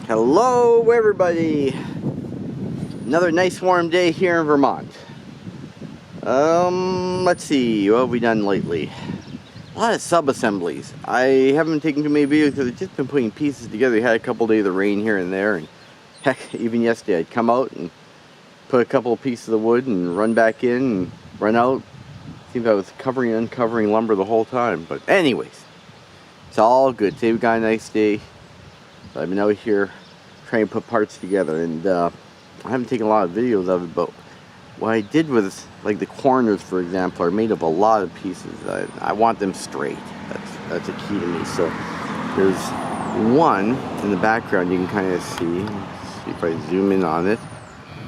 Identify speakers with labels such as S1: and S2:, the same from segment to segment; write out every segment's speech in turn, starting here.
S1: Hello everybody! Another nice warm day here in Vermont. Let's see, what have we done lately? A lot of sub-assemblies. I haven't taken too many videos because I've just been putting pieces together. We had a couple days of rain here and there, and heck, even yesterday I'd come out and put a couple of pieces of wood and run back in and run out. Seems I was covering and uncovering lumber the whole time, but anyways, it's all good. Today we got a nice day. So I've been out here trying to put parts together, and I haven't taken a lot of videos of it, but what I did was, like the corners for example, are made of a lot of pieces. I want them straight. That's a key to me. So there's one in the background you can kind of see. Let's see if I zoom in on it,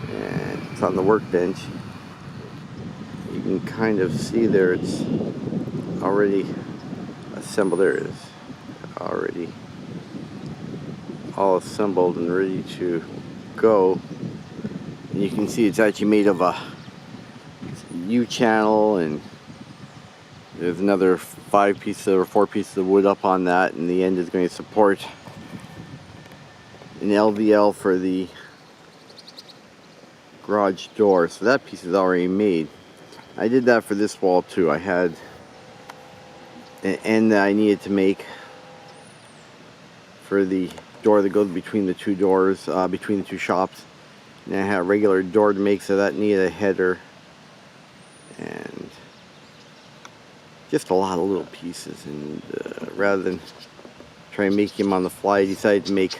S1: and it's on the workbench. You can kind of see there it's already assembled. There it is, already all assembled and ready to go. And you can see it's actually made of a U-channel, and there's another 5 pieces or 4 pieces of wood up on that, and the end is going to support an LVL for the garage door. So that piece is already made. I did that for this wall too. I had an end that I needed to make for the door that goes between the two doors, between the two shops. And I had a regular door to make, so that needed a header. And just a lot of little pieces. And rather than try and make them on the fly, I decided to make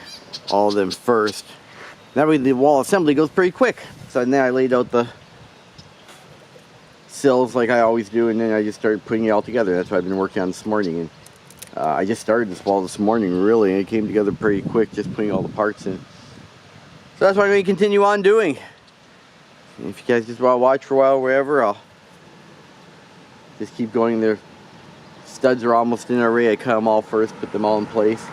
S1: all of them first. That way the wall assembly goes pretty quick. So then I laid out the sills like I always do, and then I just started putting it all together. That's what I've been working on this morning. And I just started this wall this morning, really, and it came together pretty quick, just putting all the parts in. So that's what I'm going to continue on doing. And if you guys just want to watch for a while, wherever, I'll just keep going. Their studs are almost in already. I cut them all first, put them all in place.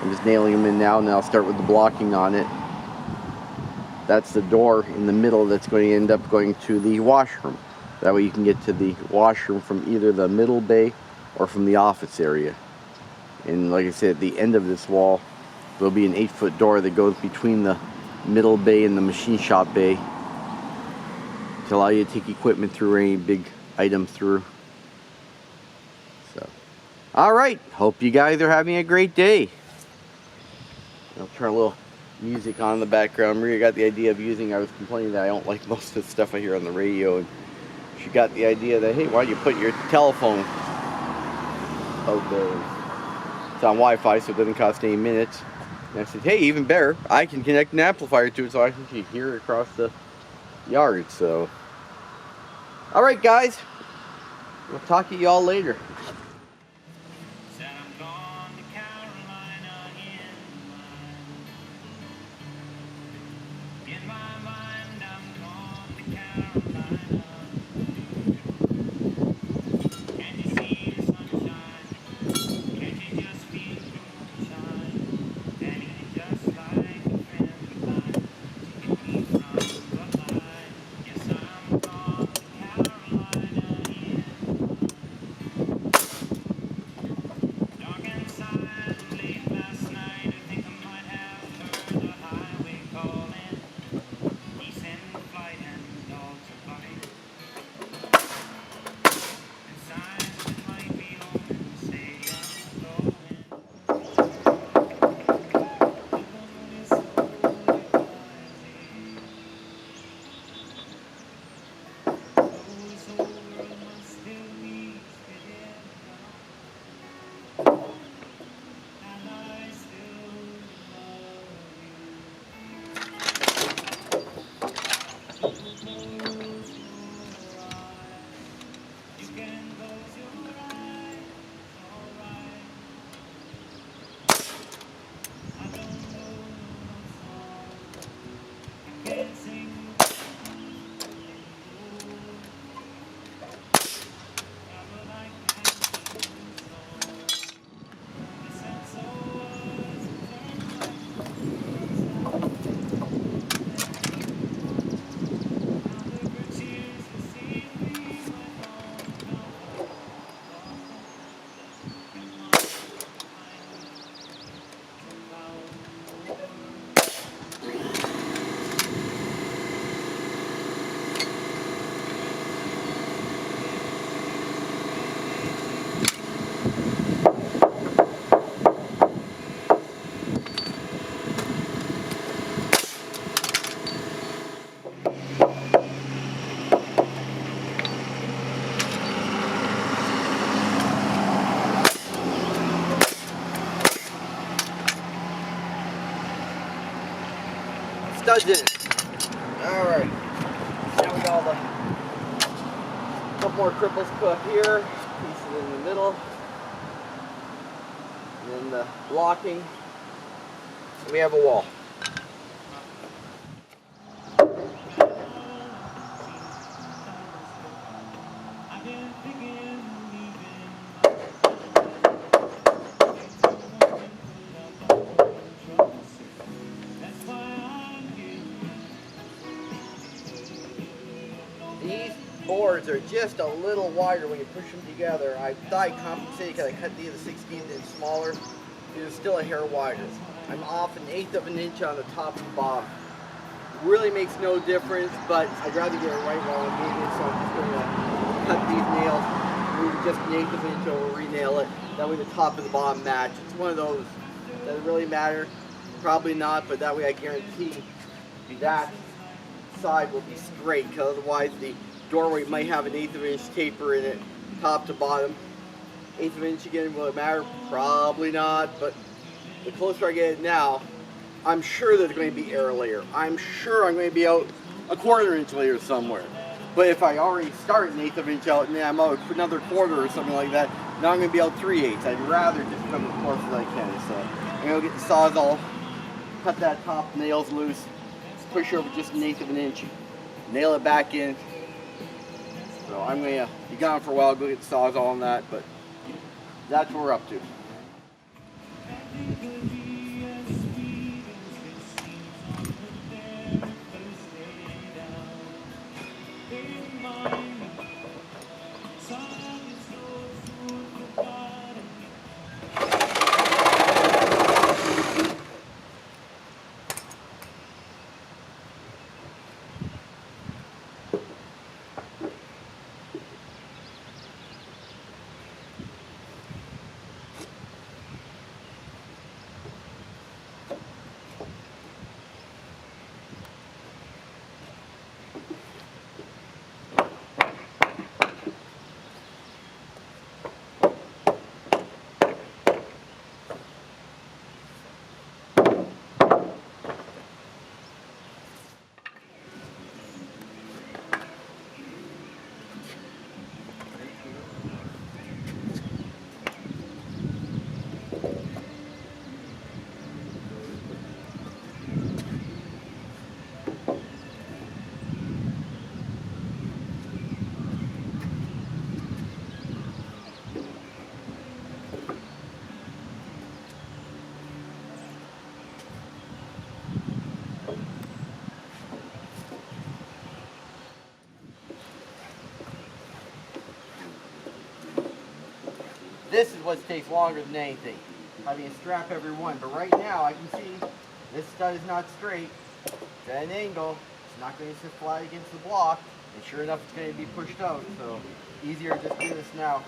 S1: I'm just nailing them in now, and then I'll start with the blocking on it. That's the door in the middle that's going to end up going to the washroom. That way you can get to the washroom from either the middle bay or from the office area. And like I said, at the end of this wall, there'll be an 8-foot door that goes between the middle bay and the machine shop bay to allow you to take equipment through, or any big item through. So, alright, hope you guys are having a great day. I'll turn a little music on in the background. Maria got the idea of using, I was complaining that I don't like most of the stuff I hear on the radio, and she got the idea that, hey, why don't you put your telephone out there? It's on Wi-Fi, so it doesn't cost any minutes. And I said, hey, even better, I can connect an amplifier to it so I can hear it across the yard. So, alright guys, we'll talk to you all later. studs in it. Alright. Now we got all the couple more cripples put up here, pieces in the middle, and then the blocking. And we have a wall. Boards are just a little wider when you push them together. I thought I compensated because I cut these 1/16 inch smaller. They're still a hair wider. I'm off 1/8 of an inch on the top and bottom. Really makes no difference, but I'd rather get it right while I'm doing it, so I'm just going to cut these nails, move just 1/8 of an inch over, re-nail it. That way the top and the bottom match. It's one of those. Does it really matter? Probably not, but that way I guarantee that side will be straight, because otherwise the doorway might have 1/8 of an inch taper in it, top to bottom. 1/8 of an inch again, will it matter? Probably not, but the closer I get it now, I'm sure there's going to be air layer. I'm sure I'm going to be out a 1/4 inch layer somewhere. But if I already start 1/8 of an inch out and then I'm out another 1/4 or something like that, now I'm going to be out 3/8. I'd rather just come as close as I can. So I'm going to get the Sawzall, cut that top nails loose, push over just 1/8 of an inch, nail it back in. So I'm going to be gone for a while, go get the Sawzall on that, but that's what we're up to. This is what takes longer than anything, having a strap every one. But right now I can see this stud is not straight. It's at an angle. It's not going to sit flat against the block. And sure enough, it's going to be pushed out. So easier to just do this now.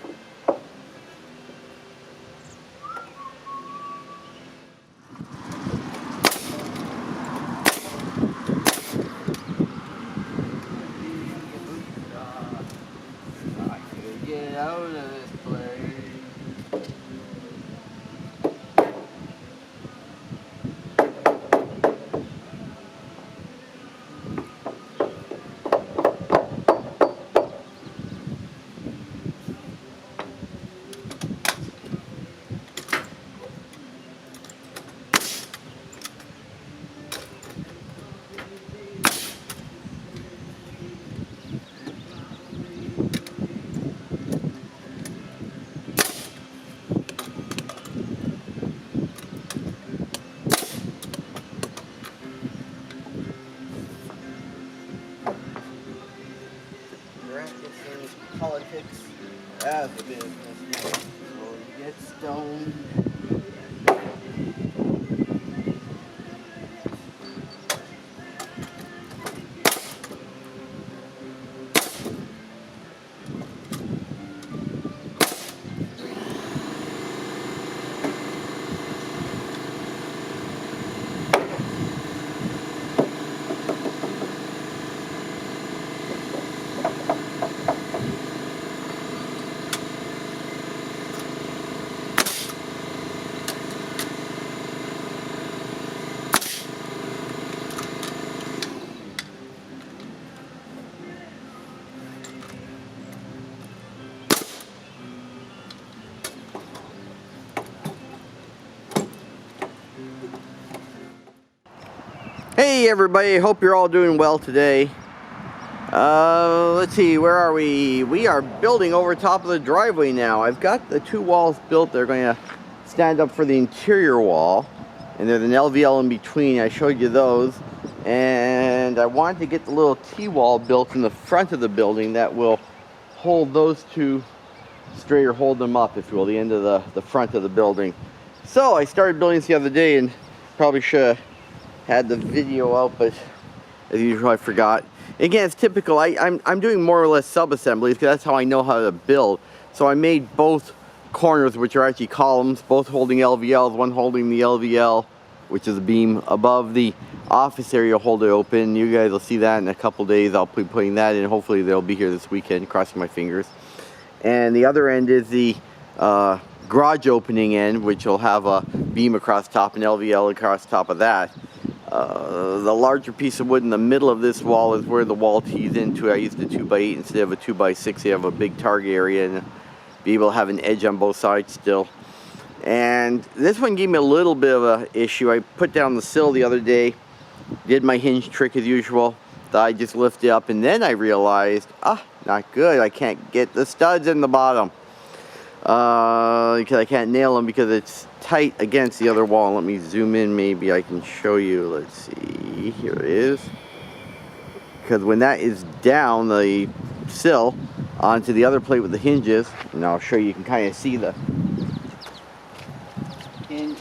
S1: I could get out of this place. Politics as a business, so you get stoned. Hey everybody, hope you're all doing well today. Let's see, where are we? We are building over top of the driveway now. I've got the two walls built. They're going to stand up for the interior wall, and there's an LVL in between. I showed you those, and I wanted to get the little T-wall built in the front of the building that will hold those two straight, or hold them up, if you will, the end of the front of the building. So I started building this the other day, and probably should have had the video out, but as usual I forgot. Again, it's typical. I'm doing more or less sub-assemblies because that's how I know how to build. So I made both corners, which are actually columns, both holding LVLs, one holding the LVL, which is a beam above the office area, hold it open. You guys will see that in a couple days. I'll be putting that in. Hopefully they'll be here this weekend, crossing my fingers. And the other end is the garage opening end, which will have a beam across top and LVL across top of that. The larger piece of wood in the middle of this wall is where the wall tees into. I used a 2x8 instead of a 2x6. You have a big target area and be able to have an edge on both sides still. And this one gave me a little bit of an issue. I put down the sill the other day, did my hinge trick as usual. Thought I'd just lift it up, and then I realized, not good. I can't get the studs in the bottom. Because I can't nail them because it's tight against the other wall. Let me zoom in, maybe I can show you. Let's see, here it is. Because when that is down the sill onto the other plate with the hinges, and I'll show you, you can kind of see the hinge,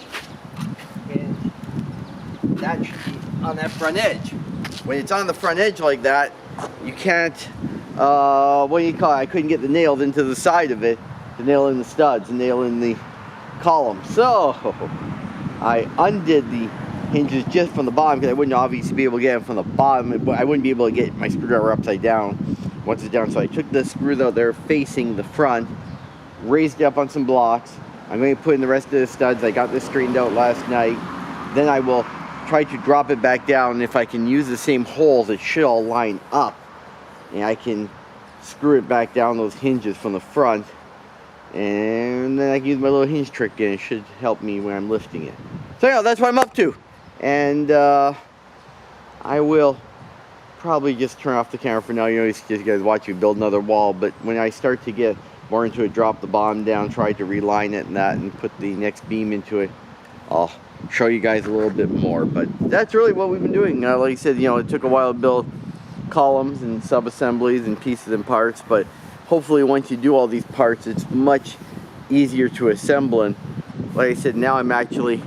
S1: that should be on that front edge. When it's on the front edge like that, you can't, what do you call it? I couldn't get the nails into the side of it to nail in the studs, and nail in the column. So I undid the hinges just from the bottom, because I wouldn't obviously be able to get them from the bottom, but I wouldn't be able to get my screwdriver upside down once it's down. So I took the screws out there facing the front, raised it up on some blocks. I'm going to put in the rest of the studs. I got this straightened out last night. Then I will try to drop it back down, and if I can use the same holes, it should all line up, and I can screw it back down those hinges from the front. And then I can use my little hinge trick, and it should help me when I'm lifting it. So yeah, that's what I'm up to. And I will probably just turn off the camera for now. You know, you guys watch me build another wall. But when I start to get more into it, drop the bottom down, try to reline it and that, and put the next beam into it, I'll show you guys a little bit more. But that's really what we've been doing. Like I said, you know, it took a while to build columns and sub-assemblies and pieces and parts, but hopefully once you do all these parts, it's much easier to assemble. And like I said, now I'm actually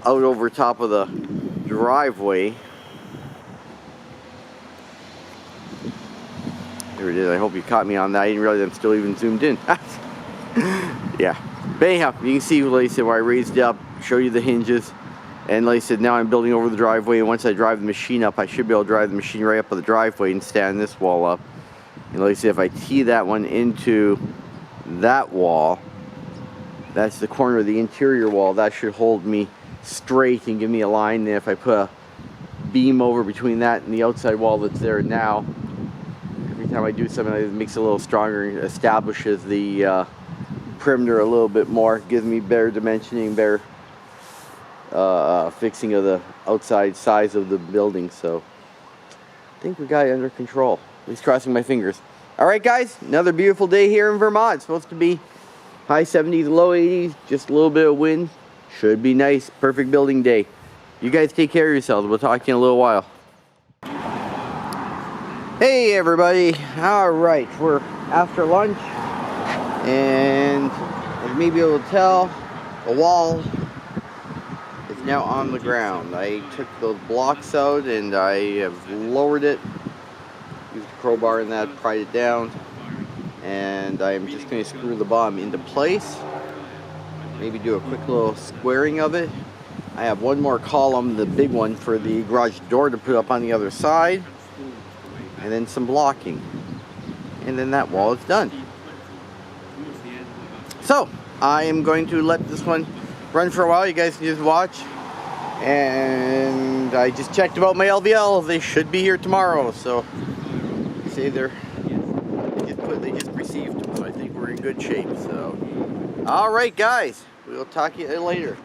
S1: out over top of the driveway. There it is. I hope you caught me on that. I didn't realize I'm still even zoomed in. Yeah. But anyhow, you can see, like I said, where I raised it up, show you the hinges. And like I said, now I'm building over the driveway, and once I drive the machine up, I should be able to drive the machine right up on the driveway and stand this wall up. And like I said, if I tee that one into that wall, that's the corner of the interior wall, that should hold me straight and give me a line. And if I put a beam over between that and the outside wall that's there now, every time I do something, it makes it a little stronger, establishes the perimeter a little bit more, gives me better dimensioning, better fixing of the outside size of the building. So I think we got it under control. At least crossing my fingers. Alright guys, another beautiful day here in Vermont. It's supposed to be high 70s, low 80s, just a little bit of wind. Should be nice. Perfect building day. You guys take care of yourselves. We'll talk to you in a little while. Hey everybody. Alright, we're after lunch, and as you may be able to tell, the wall is now on the ground. I took those blocks out and I have lowered it. Used a crowbar in that, pried it down, and I'm just going to screw the bottom into place. Maybe do a quick little squaring of it. I have one more column, the big one, for the garage door to put up on the other side, and then some blocking, and then that wall is done. So I am going to let this one run for a while. You guys can just watch. And I just checked about my LVL. They should be here tomorrow. So say they just received them, so I think we're in good shape. So all right guys, we'll talk to you later.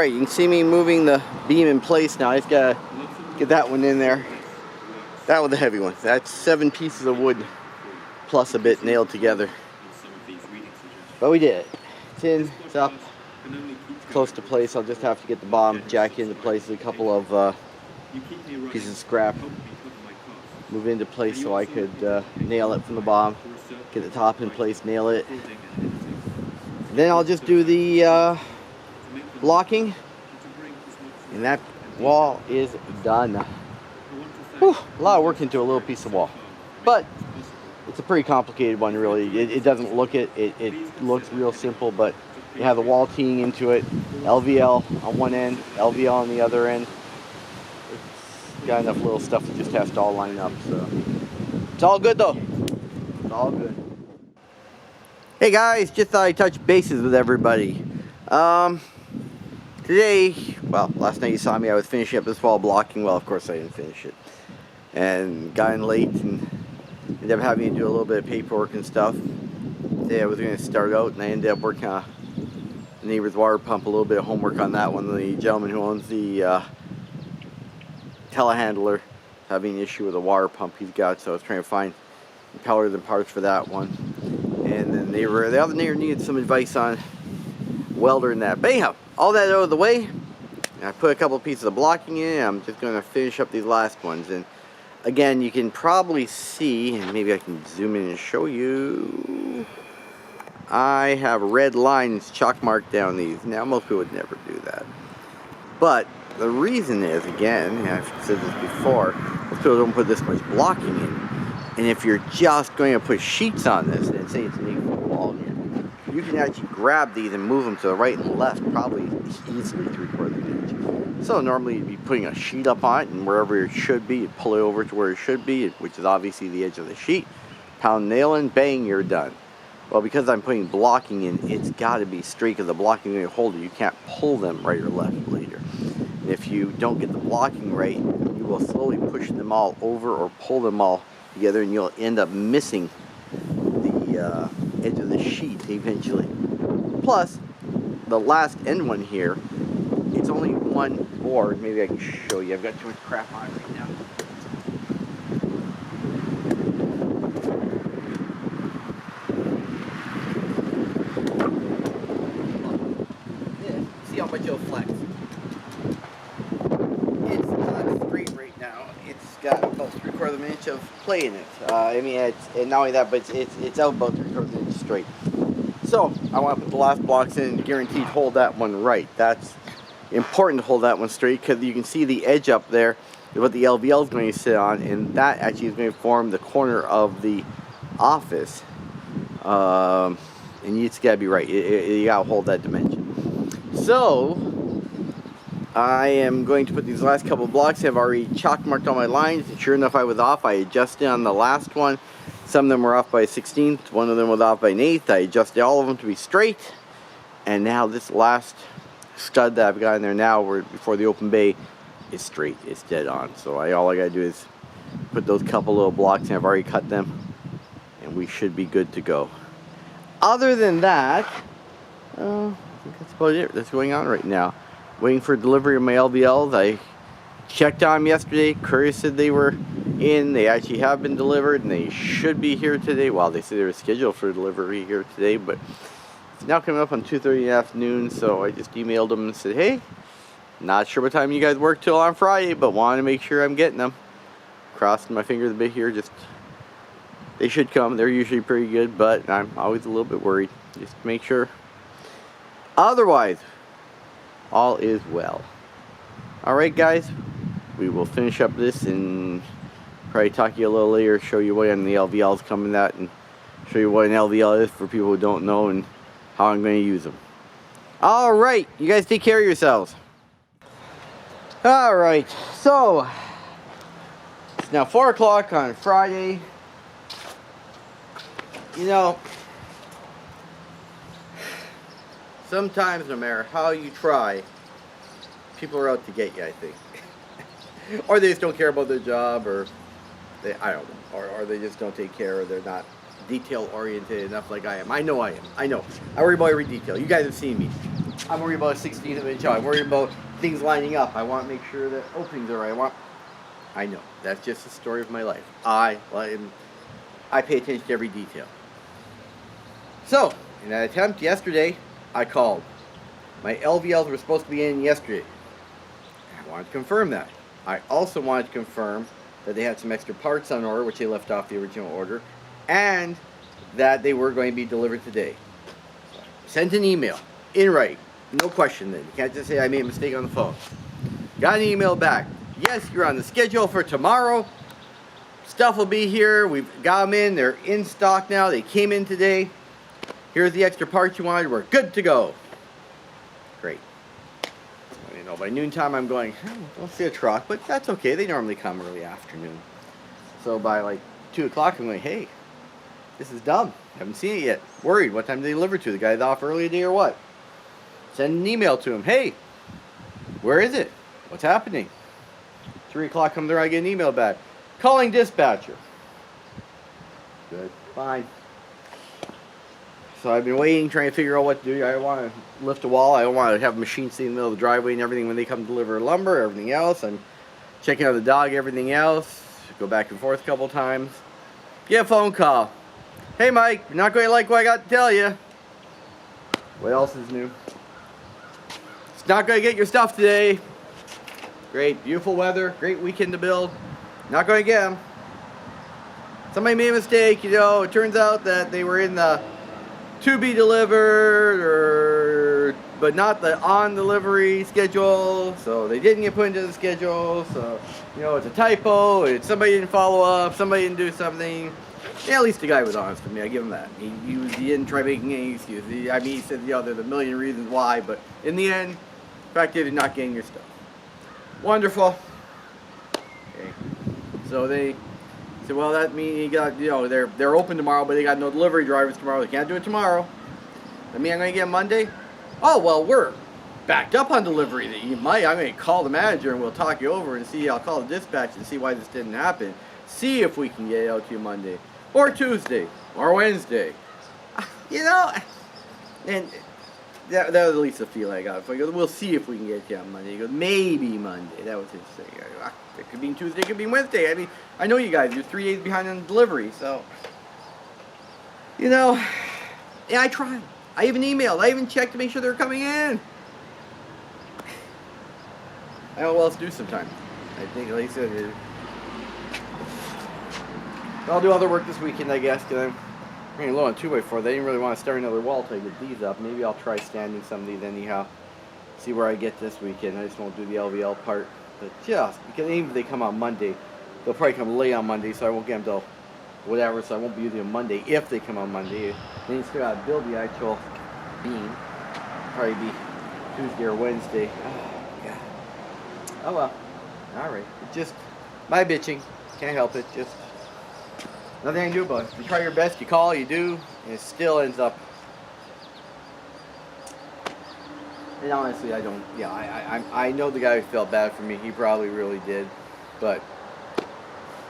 S1: Alright, you can see me moving the beam in place now. I just gotta get that one in there. That was the heavy one. That's 7 pieces of wood plus a bit nailed together. But we did it. It's in, it's up, it's close to place. I'll just have to get the bomb jack into place, a couple of pieces of scrap, move into place so I could nail it from the bottom, get the top in place, nail it. And then I'll just do the blocking, and that wall is done. Whew, a lot of work into a little piece of wall, but it's a pretty complicated one, really. It doesn't look it. It looks real simple, but you have the wall teeing into it, LVL on one end, LVL on the other end. It's got enough little stuff that just has to all line up, so it's all good though. It's all good. Hey guys, just thought I'd touch bases with everybody. Today, well, last night you saw me, I was finishing up this wall blocking. Well, of course I didn't finish it, and got in late and ended up having to do a little bit of paperwork and stuff. Today I was going to start out, and I ended up working on a neighbor's water pump, a little bit of homework on that one. The gentleman who owns the telehandler having an issue with a water pump he's got, so I was trying to find impellers and parts for that one. And then the other neighbor needed some advice on welder and that. But anyhow, all that out of the way, I put a couple of pieces of blocking in. I'm just going to finish up these last ones. And again, you can probably see, and maybe I can zoom in and show you, I have red lines chalk marked down these. Now, most people would never do that. But the reason is, again, and I've said this before, most people don't put this much blocking in. And if you're just going to put sheets on this, and say it's an 8-foot wall here, you can actually grab these and move them to the right and left, probably easily 3/4 inch. So normally you'd be putting a sheet up on it, and wherever it should be, you'd pull it over to where it should be, which is obviously the edge of the sheet. Pound nail in, bang, you're done. Well, because I'm putting blocking in, it's got to be straight, because the blocking is going to hold it. You can't pull them right or left later. And if you don't get the blocking right, you will slowly push them all over or pull them all together, and you'll end up missing the edge of the sheet eventually. Plus, the last end one here, it's only one board. Maybe I can show you. I've got too much crap on it right now. See how much it'll flex. It's not straight right now. It's got about 3/4 inch of play in it. I mean, and not only that, but it's out about 3/4 inch straight. So I want to put the last blocks in and guaranteed hold that one right. That's important to hold that one straight, because you can see the edge up there is what the LVL is going to sit on, and that actually is going to form the corner of the office. And it's got to be right. You got to hold that dimension. So I am going to put these last couple of blocks. I've already chalk marked all my lines, and sure enough I was off. I adjusted on the last one. Some of them were off by a 1/16, one of them was off by an 1/8. I adjusted all of them to be straight, and now this last stud that I've got in there now, where before the open bay, is straight. It's dead on. So all I gotta do is put those couple little blocks in. I've already cut them, and we should be good to go. Other than that, I think that's about it that's going on right now. Waiting for delivery of my LVLs. I checked on them yesterday. Courier said they were in. They actually have been delivered, and they should be here today. Well, they said they were scheduled for delivery here today, but it's now coming up on 2:30 in the afternoon, so I just emailed them and said, hey, not sure what time you guys work till on Friday, but want to make sure I'm getting them. Crossing my fingers a bit here. Just they should come. They're usually pretty good, but I'm always a little bit worried. Just to make sure. Otherwise, all is well. Alright guys, we will finish up this and probably talk to you a little later, show you what the LVL is coming at, and show you what an LVL is for people who don't know and how I'm going to use them. Alright, you guys take care of yourselves. Alright, so it's now 4 o'clock on Friday. You know, sometimes no matter how you try, people are out to get you, I think. Or they just don't care about their job, or I don't know, or they just don't take care, or they're not detail oriented enough like I am. I know I am. I know. I worry about every detail. You guys have seen me. I'm worried about a 16th of an inch out. I'm worried about things lining up. I want to make sure that openings are right. I know. That's just the story of my life. I pay attention to every detail. So, in that attempt yesterday, I called. My LVLs were supposed to be in yesterday. I wanted to confirm that. I also wanted to confirm that they had some extra parts on order, which they left off the original order, and that they were going to be delivered today. Sent an email, in writing, no question then. You can't just say I made a mistake on the phone. Got an email back. Yes, you're on the schedule for tomorrow. Stuff will be here. We've got them in. They're in stock now. They came in today. Here's the extra parts you wanted. We're good to go. Great. You know, by noontime I'm going, don't see a truck, but that's okay. They normally come early afternoon. So by like 2 o'clock I'm going, hey, this is dumb. Haven't seen it yet. Worried. What time did they deliver to? The guy's off early today or what? Send an email to him. Hey, where is it? What's happening? 3 o'clock comes there, I get an email back. Calling dispatcher. Good. Fine. So I've been waiting, trying to figure out what to do. I don't want to lift a wall. I don't want to have a machine sitting in the middle of the driveway and everything when they come deliver lumber, everything else. I'm checking out the dog, everything else. Go back and forth a couple times. Get a phone call. Hey Mike, you're not going to like what I got to tell you. What else is new? It's not going to get your stuff today. Great, beautiful weather, great weekend to build. Not going to get them. Somebody made a mistake, you know. It turns out that they were in the to be delivered, but not the on delivery schedule, so they didn't get put into the schedule. So, you know, it's a typo. It's somebody didn't follow up. Somebody didn't do something. Yeah, at least the guy was honest with me. I give him that. He didn't try making any excuses. He said, you know, there's a million reasons why, but in the end, the fact is, you're not getting your stuff. Wonderful. Okay. So they said, well, that means you got, you know, they're open tomorrow, but they got no delivery drivers tomorrow. They can't do it tomorrow. That mean I'm going to get Monday? Oh, well, we're backed up on delivery. I'm going to call the manager and we'll talk you over and see. I'll call the dispatch and see why this didn't happen. See if we can get it out to you Monday or Tuesday or Wednesday. You know, and that was at least the feeling I got. So I go, we'll see if we can get it to you on Monday. He goes, maybe Monday. That was his thing. It could be Tuesday, it could be Wednesday. I mean, I know you guys, you're 3 days behind on delivery, so, you know, yeah, I tried. I even emailed. I even checked to make sure they're coming in. I don't know what else to do sometimes. I think, like I said, I'll do other work this weekend, I guess, because I'm running low on 2x4. They didn't really want to start another wall until I get these up. Maybe I'll try standing some of these anyhow. See where I get this weekend. I just won't do the LVL part. But just because even if they come on Monday, they'll probably come late on Monday, so I won't get them till whatever. So I won't be using them Monday if they come on Monday. Then you still got to build the actual beam. Probably be Tuesday or Wednesday. Oh God. Oh well. All right. It's just my bitching. Can't help it. Just nothing I can do about it. You try your best. You call. You do, and it still ends up. And honestly, I don't. Yeah, I know the guy who felt bad for me. He probably really did, but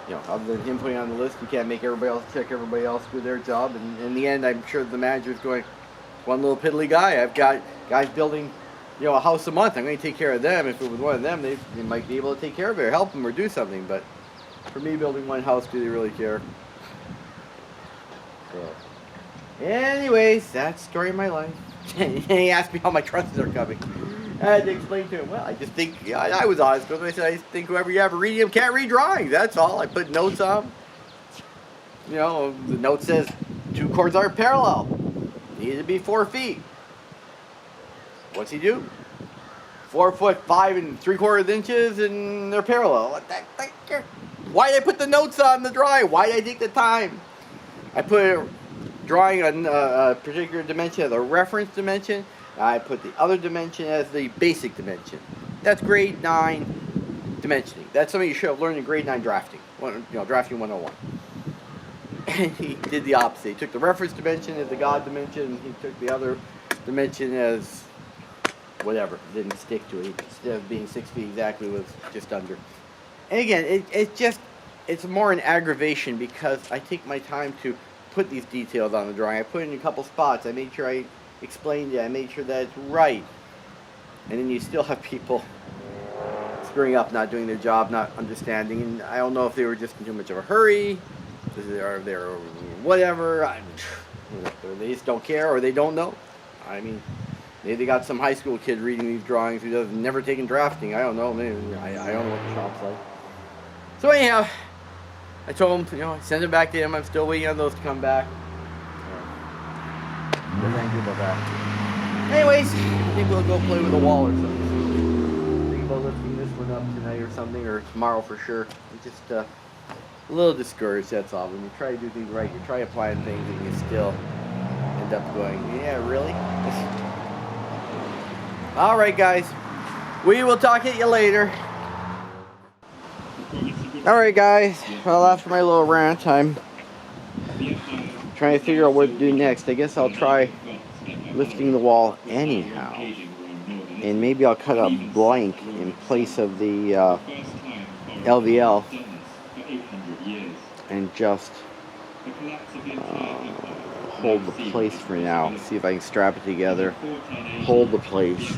S1: you know, other than him putting on the list, you can't make everybody else check everybody else do their job. And in the end, I'm sure the manager's going, one little piddly guy. I've got guys building, you know, a house a month. I'm going to take care of them. If it was one of them, they might be able to take care of it or help them or do something. But for me, building one house, do they really care? So, anyways, that's the story of my life. And he asked me how my trusses are coming. I had to explain to him, well, I just think, yeah, I was honest with him. I said, I just think whoever you have reading them can't read drawings. That's all. I put notes on. You know, the note says 2 chords are parallel. Needed to be 4 feet. What's he do? 4 foot 5 3/4 inches and they're parallel. Why did I put the notes on the drawing? Why did I take the time? I put drawing a particular dimension as a reference dimension. I put the other dimension as the basic dimension. That's grade 9 dimensioning. That's something you should have learned in grade 9 drafting. Drafting 101. And he did the opposite. He took the reference dimension as the God dimension, and he took the other dimension as whatever. Didn't stick to it. Instead of being 6 feet exactly, was just under. And again, it's more an aggravation because I take my time to put these details on the drawing. I put it in a couple spots. I made sure I explained it. I made sure that it's right. And then you still have people screwing up, not doing their job, not understanding. And I don't know if they were just in too much of a hurry, or they're whatever. They just don't care, or they don't know. I mean, maybe they got some high school kid reading these drawings who has never taken drafting. I don't know. Maybe, I don't know what the shop's like. So anyhow, I told him, I send it back to him. I'm still waiting on those to come back. We're angry about that. Anyways, I think we'll go play with the wall or something. Think about lifting this one up tonight or something, or tomorrow for sure. I'm just a little discouraged, that's all. When you try to do things right, you try applying things and you still end up going, yeah, really? Alright guys, we will talk to you later. Alright guys, well after my little rant, I'm trying to figure out what to do next. I guess I'll try lifting the wall anyhow. And maybe I'll cut a blank in place of the LVL and just hold the place for now. See if I can strap it together, hold the place,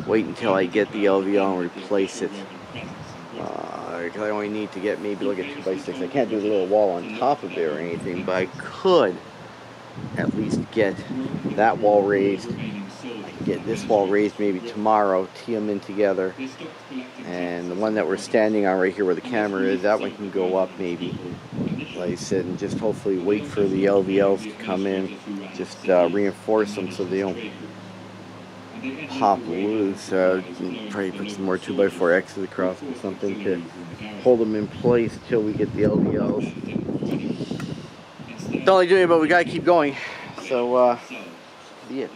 S1: wait until I get the LVL and replace it. Because I only need to get maybe like a 2x6. I can't do the little wall on top of it or anything, but I could at least get that wall raised. I can get this wall raised maybe tomorrow, tee them in together, and the one that we're standing on right here where the camera is, that one can go up maybe, like I said, and just hopefully wait for the LVLs to come in, just reinforce them so they don't pop loose. Probably put some more 2x4X's across or something to hold them in place till we get the LVLs. Don't like doing it, but we gotta keep going. So, be it.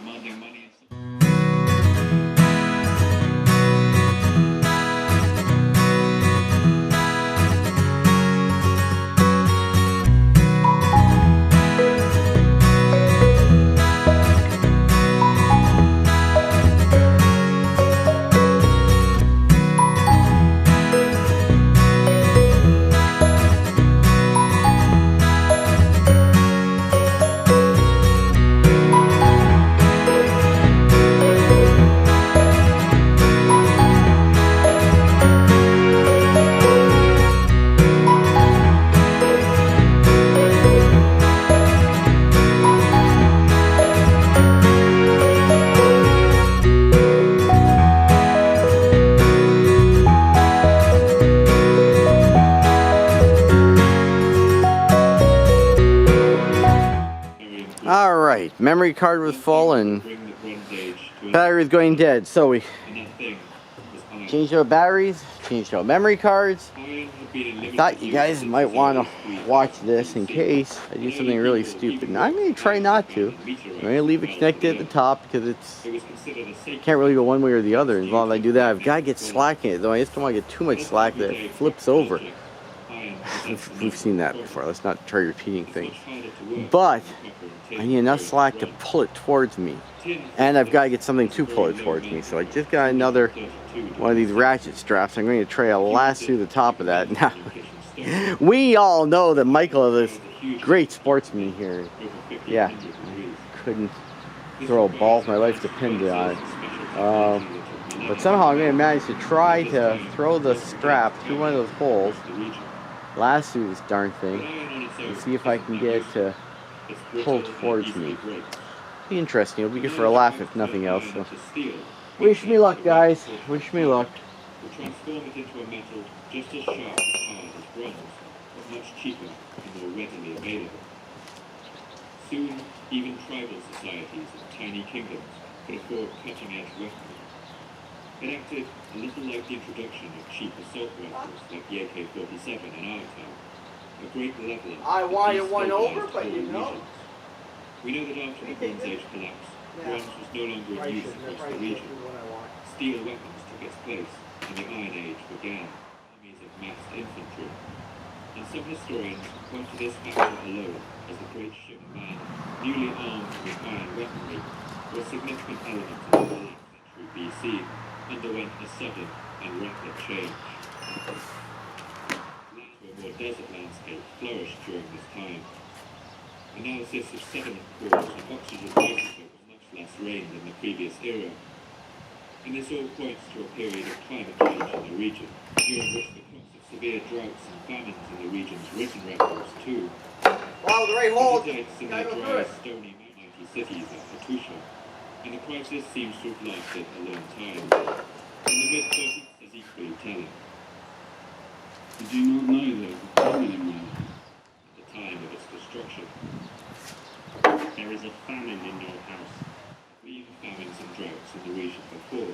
S1: Alright, memory card was full and battery was going dead, so we changed out batteries, changed out memory cards. I thought you guys might want to watch this in case I do something really stupid. Now I'm going to try not to. I'm going to leave it connected at the top because it's can't really go one way or the other. As long as I do that, I've got to get slack in it, though I just don't want to get too much slack that it flips over. We've seen that before. Let's not try repeating things. But I need enough slack to pull it towards me. And I've got to get something to pull it towards me. So I just got another one of these ratchet straps. I'm going to try to lasso the top of that. Now, we all know that Michael is this great sportsman here. Yeah, I couldn't throw a ball if my life depended on it. But somehow I'm going to manage to try to throw the strap through one of those holes, lasso this darn thing, and see if I can get it to pull towards me. Be interesting. It'll be good for a laugh if nothing else. So. Wish me luck, guys. Wish me luck.
S2: Transform it into a metal just as sharp and hard as bronze, but much cheaper and more readily available. Soon, even tribal societies and tiny kingdoms could afford cutting-edge weaponry. It acted a little like the introduction of cheap assault rifles like the AK-47 in our time. A great leveler.
S1: I wanted one over, but you know.
S2: We know that after the Bronze Age collapse, bronze was no longer in use across the region. Steel weapons took its place, and the Iron Age began. Armies of massed infantry. And some historians point to this factor alone as the great ship man, newly armed with iron weaponry, was a significant element of the 4th century BC, underwent a sudden and rapid change. A more desert landscape flourished during this time. Analysis of sediment cores and oxygen isotope was much less rain than the previous era. and this all points to a period of climate change in the region, during which the crops of severe droughts and famines in the region's risen records too.
S1: Wow, the right hold.
S2: Visits in the dry, stony, mighty cities of Katusha, and the crisis seems to have lasted a long time. In the mid-30s is equally telling.
S3: Did you not know there was a famine in Mali?
S2: At the time of its destruction,
S3: There is a famine in your house.
S2: we have famines and droughts in the region before.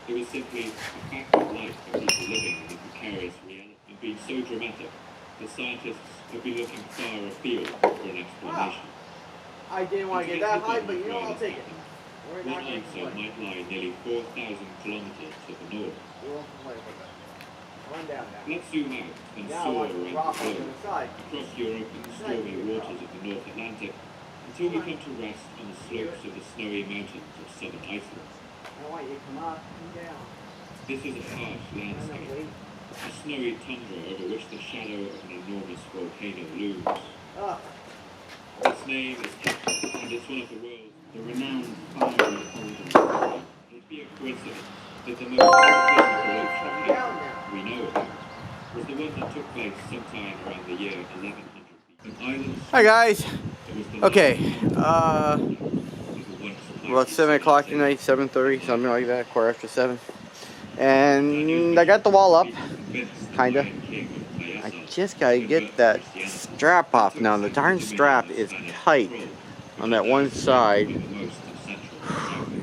S2: It was simply a fact of life for people living in the precarious reality, and being so dramatic that scientists have been looking far afield for an explanation.
S1: I didn't want to get that high, but you know, I'll take it. We're
S2: One
S1: not going to
S2: answer
S1: complain.
S2: might lie nearly 4,000 kilometers to the north.
S1: We won't complain about that. Run down now.
S2: Let's zoom out and
S1: Now I
S2: soar
S1: want to
S2: around
S1: drop
S2: the
S1: on
S2: globe,
S1: the side.
S2: across Europe and the stormy waters of the North Atlantic, until we come to rest on the slopes of the snowy mountains of southern Iceland.
S1: I want you to come up and down.
S2: This is a harsh landscape, a snowy tundra over which the shadow of an enormous volcano looms. Its name is Kepler, and it's one of the world's
S3: renowned fiery cauldron.
S2: It'd be a coincidence that the most cataclysmic eruption of Kepler we know about was the one that took place sometime around the year 1100 BC. An island
S1: Hi guys.
S2: that was the
S1: Okay.
S2: last of a once
S1: About 7 o'clock tonight, 7:30, something like that, quarter after 7. And I got the wall up, kinda. I just gotta get that strap off now. The darn strap is tight on that one side.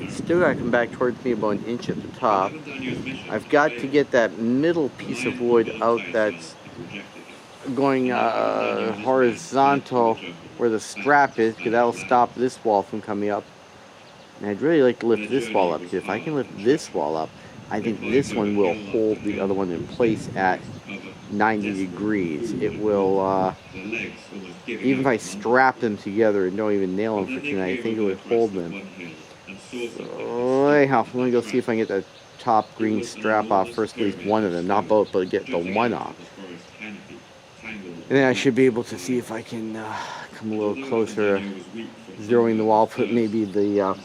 S1: Still gotta come back towards me about an inch at the top. I've got to get that middle piece of wood out that's going horizontal where the strap is, because that'll stop this wall from coming up. And I'd really like to lift this wall up, because if I can lift this wall up, I think this one will hold the other one in place at 90 degrees. It will, even if I strap them together and don't even nail them for tonight, I think it would hold them. So anyhow, I'm gonna go see if I can get the top green strap off first, at least one of them, not both, but get the one off. And then I should be able to see if I can come a little closer, zeroing the wall, put maybe the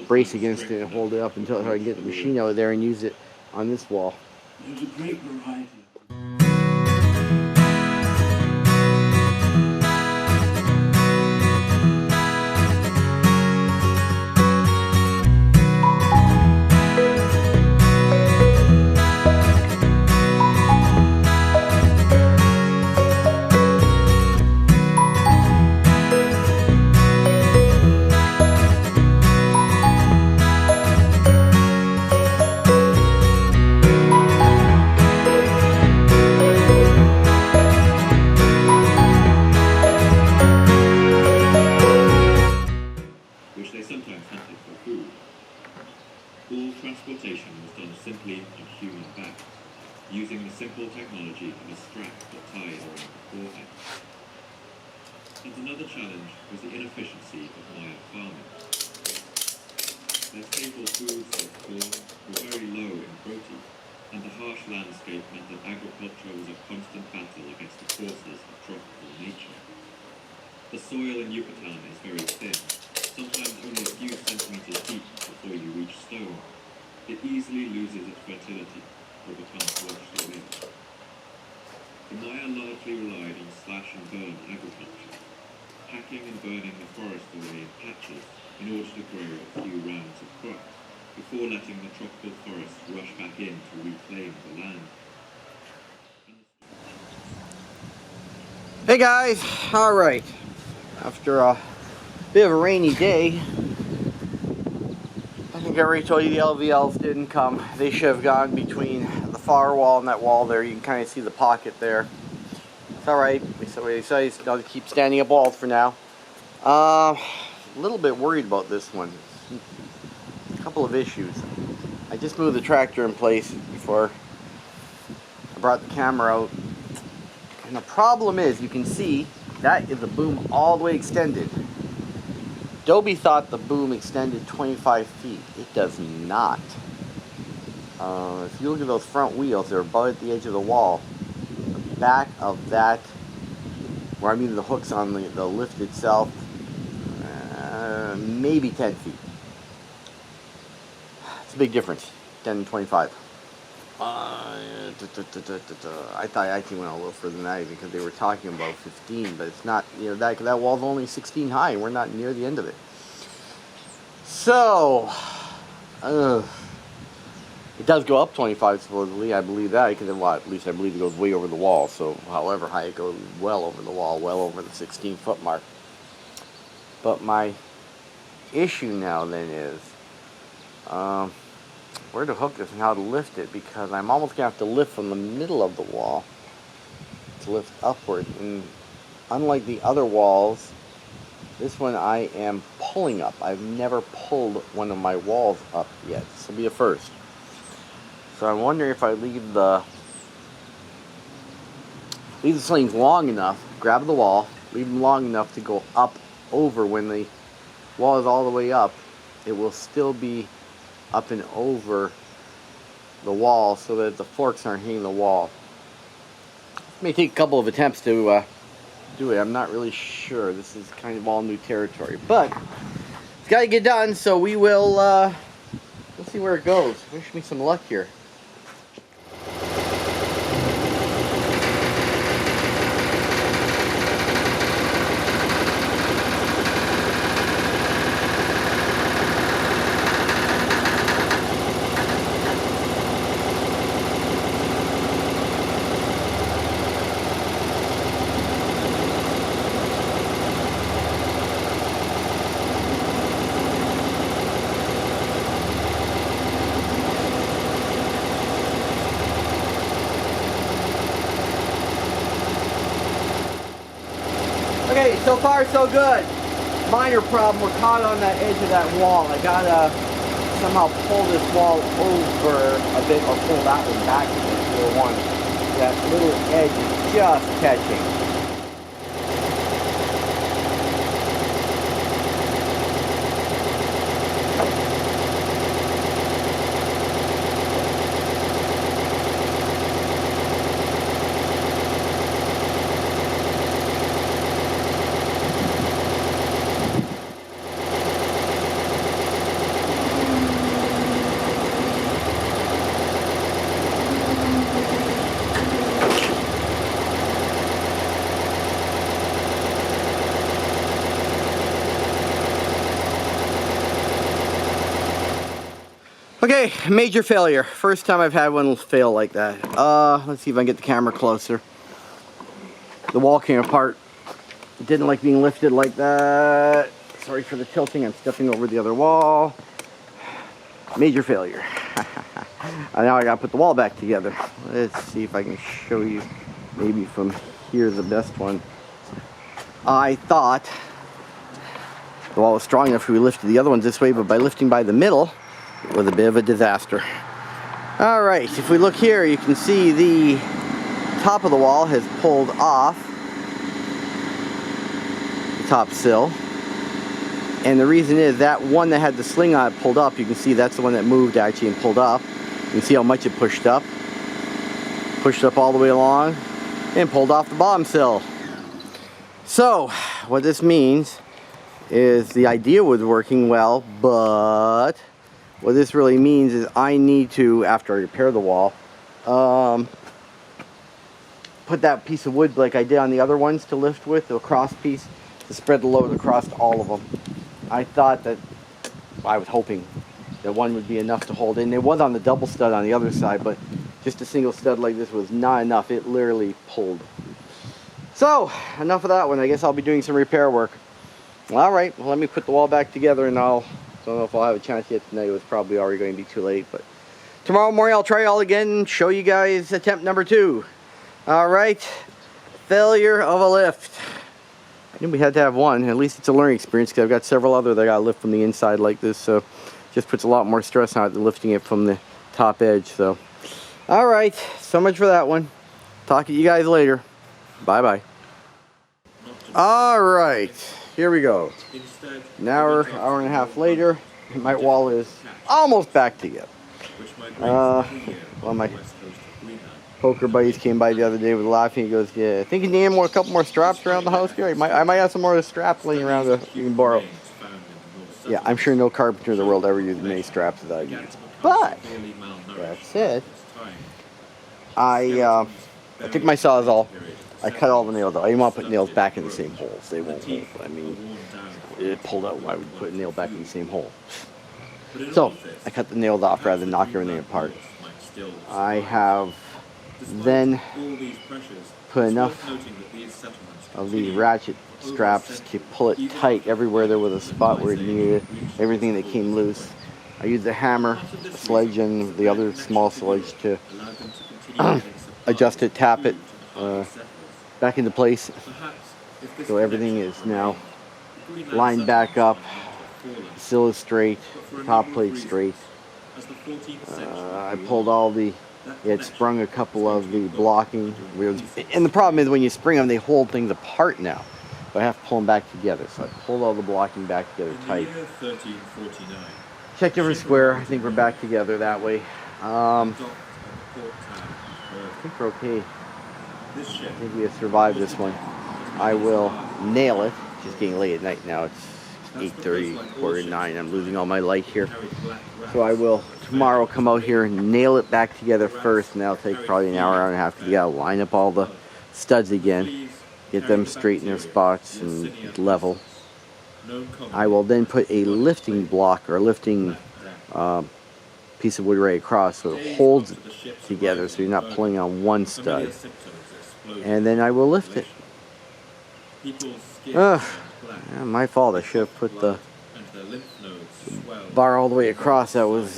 S1: brace against it and hold it up until I can get the machine out of there and use it on this wall.
S3: There's a great variety.
S2: which they sometimes hunted for food. All transportation was done simply on human back, using the simple technology of a strap that tied around the forehead. And another challenge was the inefficiency of Maya farming. Their staple foods like corn were very low in protein, and the harsh landscape meant that agriculture was a constant battle against the forces of tropical nature. The soil in Yucatan is very thin, sometimes only a few centimeters deep before you reach stone. It easily loses its fertility or becomes washed away. The Maya largely relied on slash and burn agriculture, hacking and burning the forest away in patches in order to grow a few rounds of crops, before letting the tropical forest rush back in to reclaim the land.
S1: Hey guys, alright. After a bit of a rainy day, I think I already told you the LVLs didn't come. They should have gone between the far wall and that wall there. You can kind of see the pocket there. It's alright. We decided to keep standing up walls for now. A little bit worried about this one. A couple of issues. I just moved the tractor in place before I brought the camera out. And the problem is, you can see that is the boom all the way extended. Dobie thought the boom extended 25 feet. It does not. If you look at those front wheels, they're about at the edge of the wall. The back of that, where I mean the hooks on the lift itself, maybe 10 feet. It's a big difference. 1025. I thought I actually went a little further than that because they were talking about 15, but it's not, you know, that wall's only 16 high and we're not near the end of it. So, it does go up 25 supposedly, I believe that, because at least I believe it goes way over the wall, so however high it goes, well over the wall, well over the 16-foot mark. But my issue now then is, where to hook this and how to lift it, because I'm almost going to have to lift from the middle of the wall to lift upward. And unlike the other walls, this one I am pulling up. I've never pulled one of my walls up yet. This will be a first. So I'm wondering if I leave the slings long enough, grab the wall, leave them long enough to go up over when the wall is all the way up. It will still be up and over the wall so that the forks aren't hitting the wall. It may take a couple of attempts to do it. I'm not really sure. This is kind of all new territory, but it's got to get done. So we will. Let's see where it goes. Wish me some luck here. Okay, so far so good. Minor problem, we're caught on that edge of that wall. I gotta somehow pull this wall over a bit, or pull that one back a bit, the one. That little edge is just catching. Okay, major failure. First time I've had one fail like that. Let's see if I can get the camera closer. The wall came apart. It didn't like being lifted like that. Sorry for the tilting, I'm stepping over the other wall. Major failure. And now I gotta put the wall back together. Let's see if I can show you maybe from here the best one. I thought the wall was strong enough if we lifted the other ones this way, but by lifting by the middle, it was a bit of a disaster. Alright, if we look here, you can see the top of the wall has pulled off the top sill. And the reason is that one that had the sling on it pulled up. You can see that's the one that moved actually and pulled up. You can see how much it pushed up. Pushed up all the way along and pulled off the bottom sill. So, what this means is the idea was working well, but what this really means is I need to, after I repair the wall, put that piece of wood like I did on the other ones to lift with, the cross piece, to spread the load across all of them. I thought that, I was hoping that one would be enough to hold in. It was on the double stud on the other side, but just a single stud like this was not enough. It literally pulled. So, enough of that one. I guess I'll be doing some repair work. Alright, well, let me put the wall back together and don't know if I'll have a chance yet tonight. It was probably already going to be too late, but tomorrow morning I'll try all again and show you guys attempt number 2. Alright, failure of a lift. I knew we had to have one. At least it's a learning experience because I've got several other that I got to lift from the inside like this, so just puts a lot more stress on it than lifting it from the top edge. So, alright, so much for that one. Talk to you guys later. Bye bye. Alright, here we go. An hour and a half later, my wall is almost back together. Well, my poker buddies came by the other day with laughing. He goes, "Yeah, I think you need a couple more straps around the house here. I might have some more straps laying around that you can borrow." Yeah, I'm sure no carpenter in the world ever used as many straps as I use. But That said, I took my Sawzall. I cut all the nails out. I didn't want to put nails back in the same holes. They won't hold. I mean, it pulled out. Why would you put a nail back in the same hole? So I cut the nails off rather than knock everything apart. I have then put enough of these ratchet straps to pull it tight everywhere there was a spot where it needed everything that came loose. I used a hammer, a sledge, and the other small sledge to adjust it, tap it back into place. So everything is now lined back up, sill is straight, top plate straight. I pulled all the, it had sprung a couple of the blocking. And the problem is when you spring them, they hold things apart now. So I have to pull them back together. So I pulled all the blocking back together tight. Checked every square. I think we're back together that way. I think we're okay. I think we have survived this one. I will nail it. It's just getting late at night now. It's 8:30, quarter to 9. I'm losing all my light here. So I will tomorrow come out here and nail it back together first, and that'll take probably an hour and a half, because you gotta line up all the studs again, get them straight in their spots and level. I will then put a lifting block or a lifting piece of wood right across so it holds it together so you're not pulling on one stud. And then I will lift it. My fault. I should have put the bar all the way across. That was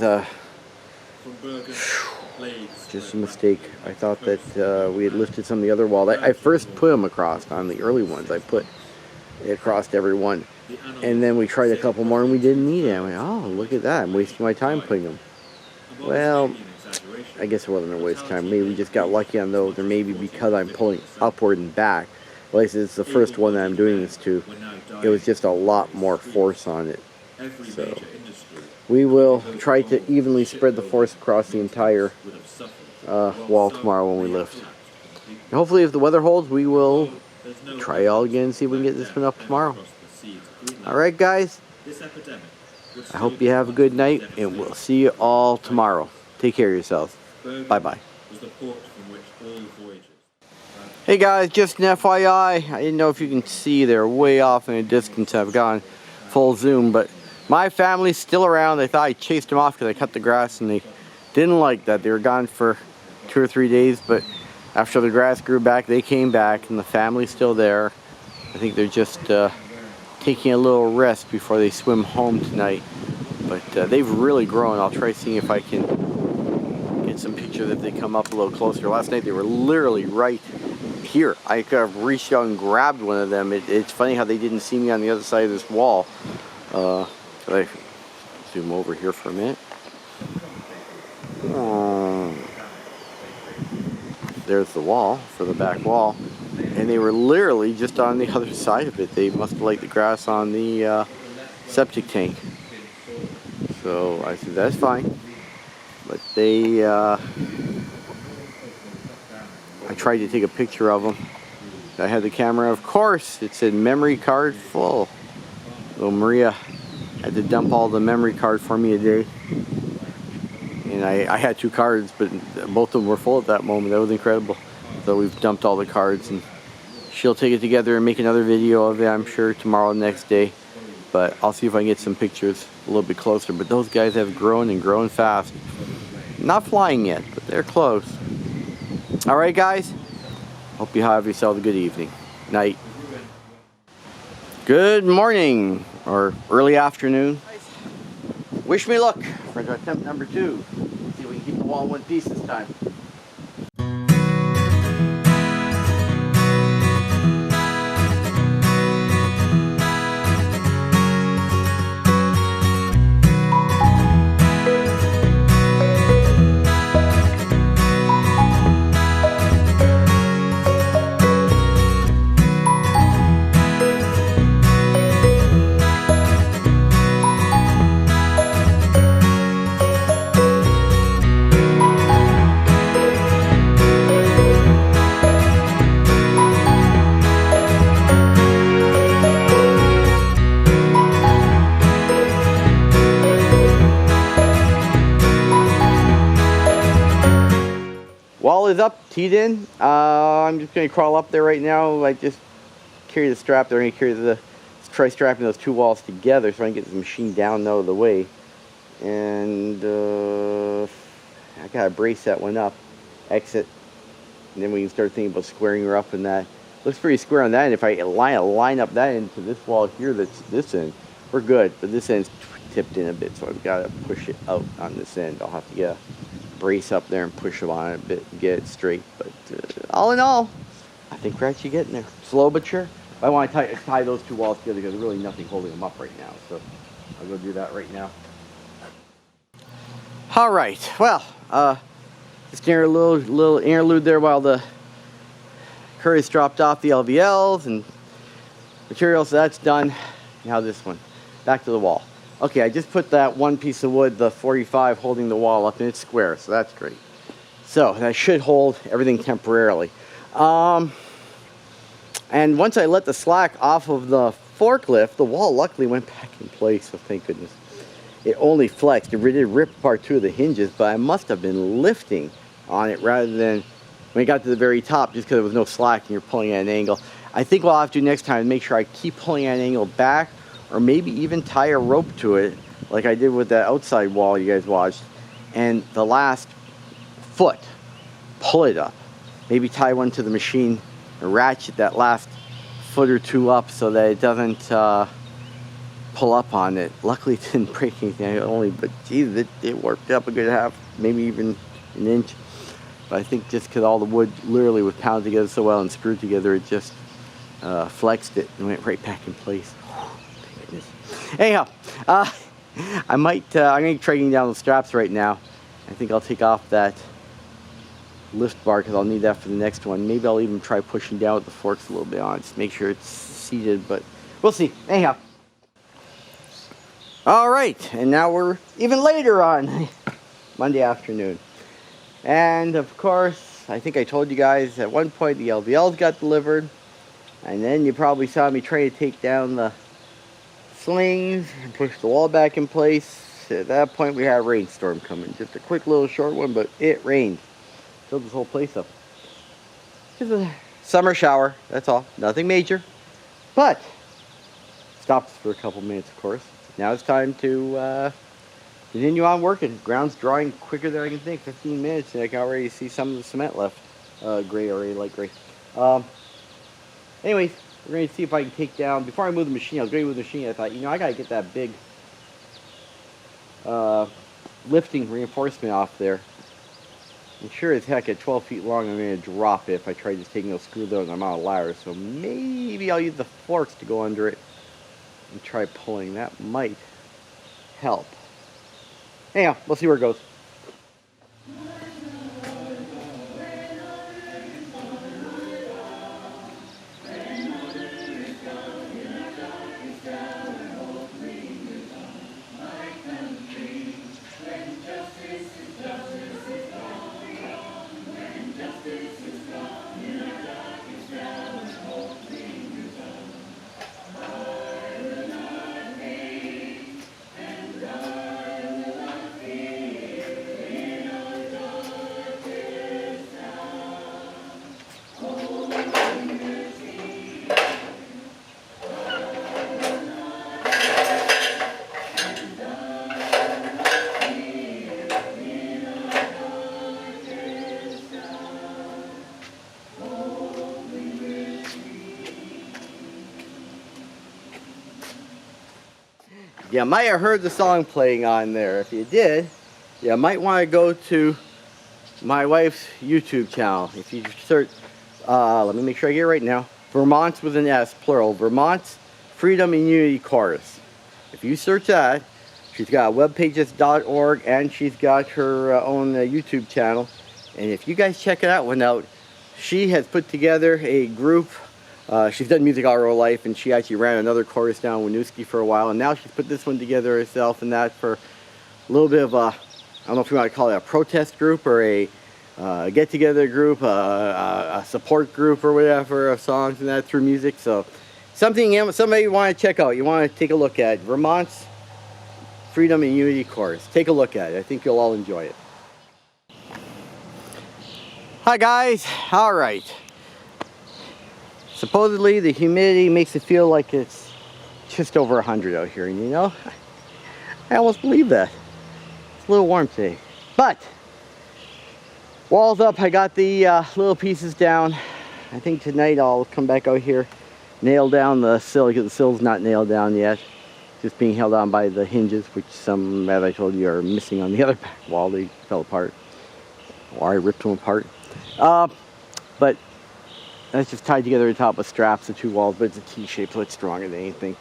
S1: just a mistake. I thought that we had lifted some of the other wall. I first put them across on the early ones. I put it across every one. And then we tried a couple more and we didn't need it. I went, oh, look at that. I'm wasting my time putting them. Well, I guess it wasn't a waste of time. Maybe we just got lucky on those, or maybe because I'm pulling upward and back. At least it's the first one that I'm doing this to. It was just a lot more force on it. So we will try to evenly spread the force across the entire wall tomorrow when we lift. And hopefully if the weather holds, we will try it all again and see if we can get this one up tomorrow. Alright guys, I hope you have a good night, and we'll see you all tomorrow. Take care of yourselves. Bye-bye. Hey guys, just an FYI, I didn't know if you can see, they're way off in the distance. I've gone full zoom, but my family's still around. They thought I chased them off because I cut the grass, and they didn't like that. They were gone for 2 or 3 days, but after the grass grew back, they came back, and the family's still there. I think they're just taking a little rest before they swim home tonight. But they've really grown. I'll try seeing if I can get some picture that they come up a little closer. Last night they were literally right here. I could have reached out and grabbed one of them. It's funny how they didn't see me on the other side of this wall. I zoom over here for a minute. There's the wall for the back wall. And they were literally just on the other side of it. They must have liked the grass on the septic tank. So I said, that's fine. But they, I tried to take a picture of them. I had the camera, of course, it said memory card full. So Maria had to dump all the memory card for me today. And I had 2 cards, but both of them were full at that moment. That was incredible. So we've dumped all the cards, and she'll take it together and make another video of it, I'm sure, tomorrow, next day. But I'll see if I can get some pictures a little bit closer. But those guys have grown and grown fast. Not flying yet, but they're close. Alright guys, hope you have yourself a good evening. Night. Good morning, or early afternoon. Wish me luck for attempt number 2. See if we can keep the wall in one piece this time. is up, teed in. I'm just going to crawl up there right now. I just carry the strap there. I'm going to carry try strapping those two walls together so I can get the machine down out of the way. And I got to brace that one up, exit, and then we can start thinking about squaring her up and that. Looks pretty square on that, and if I line up that into this wall here that's this end, we're good. But this end's tipped in a bit, so I've got to push it out on this end. I'll have to get a brace up there and push it on it a bit and get it straight. But all in all, I think we're actually getting there. Slow but sure. I want to tie those two walls together because there's really nothing holding them up right now. So I'll go do that right now. All right. Well, just a little interlude there while the Curry's dropped off the LVLs and materials. So that's done. Now this one. Back to the wall. Okay, I just put that one piece of wood, the 45, holding the wall up, and it's square, so that's great. So that should hold everything temporarily. And once I let the slack off of the forklift, the wall luckily went back in place, so thank goodness. It only flexed. It did rip apart two of the hinges, but I must have been lifting on it rather than when it got to the very top, just because there was no slack and you're pulling at an angle. I think what I'll have to do next time is make sure I keep pulling at an angle back, or maybe even tie a rope to it, like I did with that outside wall you guys watched, and the last foot, pull it up. Maybe tie one to the machine, ratchet that last foot or two up so that it doesn't pull up on it. Luckily it didn't break anything, but geez, it worked up a good half, maybe even an inch. But I think just because all the wood literally was pounded together so well and screwed together, it just flexed it and went right back in place. Thank goodness. Anyhow, I'm going to try getting down the straps right now. I think I'll take off that lift bar because I'll need that for the next one. Maybe I'll even try pushing down with the forks a little bit on it, just make sure it's seated, but we'll see. Anyhow. All right, and now we're even later on Monday afternoon. And of course, I think I told you guys at one point the LVLs got delivered, and then you probably saw me try to take down the slings and push the wall back in place. At that point we had a rainstorm coming. Just a quick little short one, but it rained. Filled this whole place up. Just a summer shower, that's all. Nothing major. But stopped for a couple minutes, of course. Now it's time to continue on working. Ground's drying quicker than I can think. 15 minutes and I can already see some of the cement left. Gray, already light gray. Anyways, we're going to see if I can take down, before I move the machine, I was going to move the machine, I thought, I got to get that big lifting reinforcement off there. And sure as heck, at 12 feet long, I'm going to drop it if I try just taking those screws out and I'm out of ladder. So maybe I'll use the forks to go under it and try pulling. That might help. Anyhow, we'll see where it goes. You might have heard the song playing on there. If you did, you might want to go to my wife's YouTube channel. If you search, let me make sure I get it right now. Vermont's with an S, plural. Vermont's Freedom and Unity Chorus. If you search that, she's got webpages.org and she's got her own YouTube channel. And if you guys check that one out, she has put together a group. She's done music all her life, and she actually ran another chorus down in Winooski for a while, and now she's put this one together herself, and that for a little bit of a, I don't know if you want to call it a protest group or a get-together group, a support group or whatever of songs and that through music. So something somebody you want to check out, you want to take a look at. Vermont's Freedom and Unity Chorus. Take a look at it. I think you'll all enjoy it. Hi guys, all right. Supposedly the humidity makes it feel like it's just over 100 out here, and you know, I almost believe that. It's a little warm today, but walls up. I got the little pieces down. I think tonight I'll come back out here, nail down the sill, because the sill's not nailed down yet, just being held on by the hinges, which some, as I told you, are missing on the other back wall. They fell apart, or I ripped them apart. But that's just tied together at the top with straps, the two walls, but it's a T-shape, so it's stronger than anything.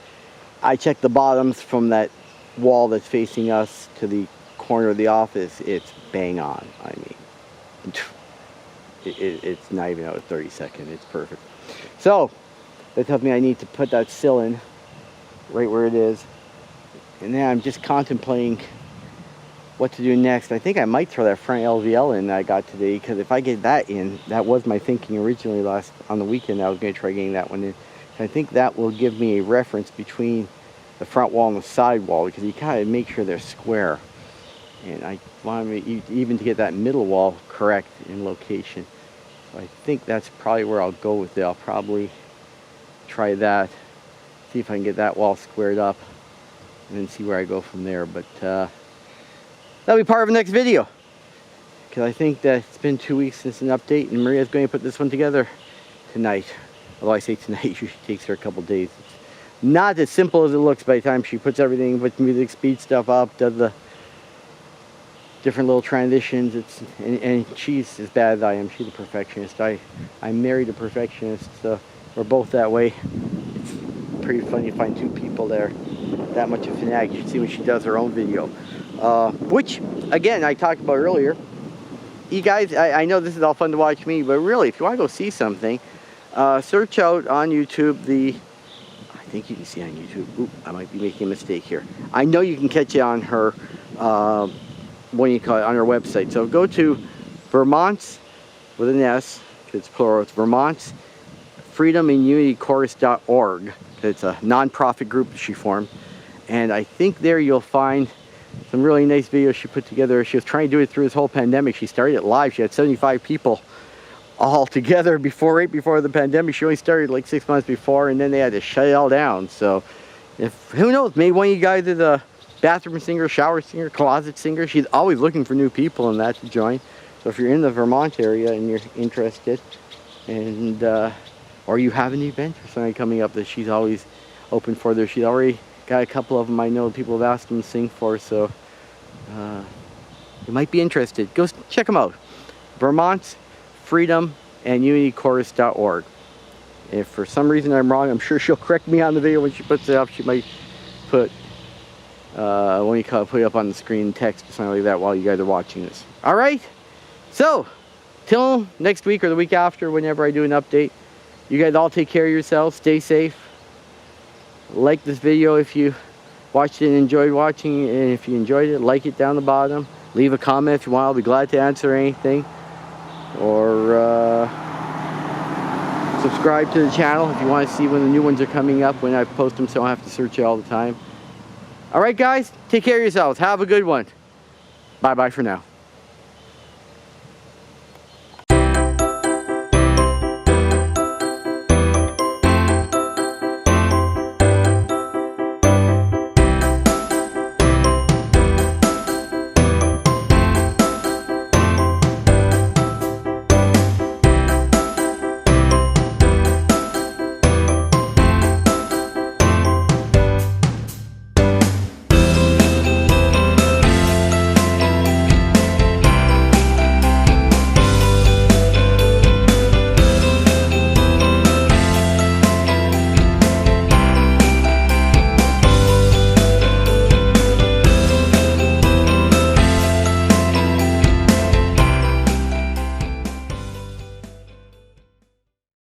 S1: I checked the bottoms from that wall that's facing us to the corner of the office. It's bang on. I mean, it's not even out of 30 seconds. It's perfect. So that tells me I need to put that sill in right where it is. And then I'm just contemplating what to do next. I think I might throw that front LVL in that I got today, because if I get that in, that was my thinking originally on the weekend. I was going to try getting that one in. I think that will give me a reference between the front wall and the side wall, because you gotta make sure they're square. And I want me even to get that middle wall correct in location. So I think that's probably where I'll go with it. I'll probably try that, see if I can get that wall squared up, and then see where I go from there. But that'll be part of the next video, because I think that it's been 2 weeks since an update, and Maria's going to put this one together tonight. Although I say tonight, usually takes her a couple days. It's not as simple as it looks by the time she puts everything, puts music, speeds stuff up, does the different little transitions. And she's as bad as I am. She's a perfectionist. I married a perfectionist, so we're both that way. It's pretty funny to find two people there that much of a fanatic. You should see when she does her own video. Which, again, I talked about earlier. You guys, I know this is all fun to watch me, but really, if you want to go see something, search out on YouTube I think you can see on YouTube. Oop, I might be making a mistake here. I know you can catch it on her, what do you call it, on her website. So go to Vermont's, with an S, because it's plural, it's Vermont's Freedom and Unity Chorus.org. It's a non-profit group that she formed. And I think there you'll find some really nice videos she put together. She was trying to do it through this whole pandemic. She started it live. She had 75 people all together right before the pandemic. She only started like 6 months before, and then they had to shut it all down. So who knows, maybe one of you guys is a bathroom singer, shower singer, closet singer. She's always looking for new people in that to join. So if you're in the Vermont area and you're interested, and or you have an event or something coming up that she's always open for, there, she's already got a couple of them I know people have asked them to sing for. So you might be interested. Go check them out. Vermont's Freedom and Unity Chorus.org. If for some reason I'm wrong, I'm sure she'll correct me on the video when she puts it up. She might put put it up on the screen, text or something like that while you guys are watching this. All right, so till next week or the week after, whenever I do an update, you guys all take care of yourselves, stay safe. Like this video if you watched it and enjoyed watching it, and if you enjoyed it, like it down the bottom. Leave a comment if you want. I'll be glad to answer anything. Or subscribe to the channel if you want to see when the new ones are coming up, when I post them, so I don't have to search it all the time. Alright guys, take care of yourselves. Have a good one. Bye bye for now.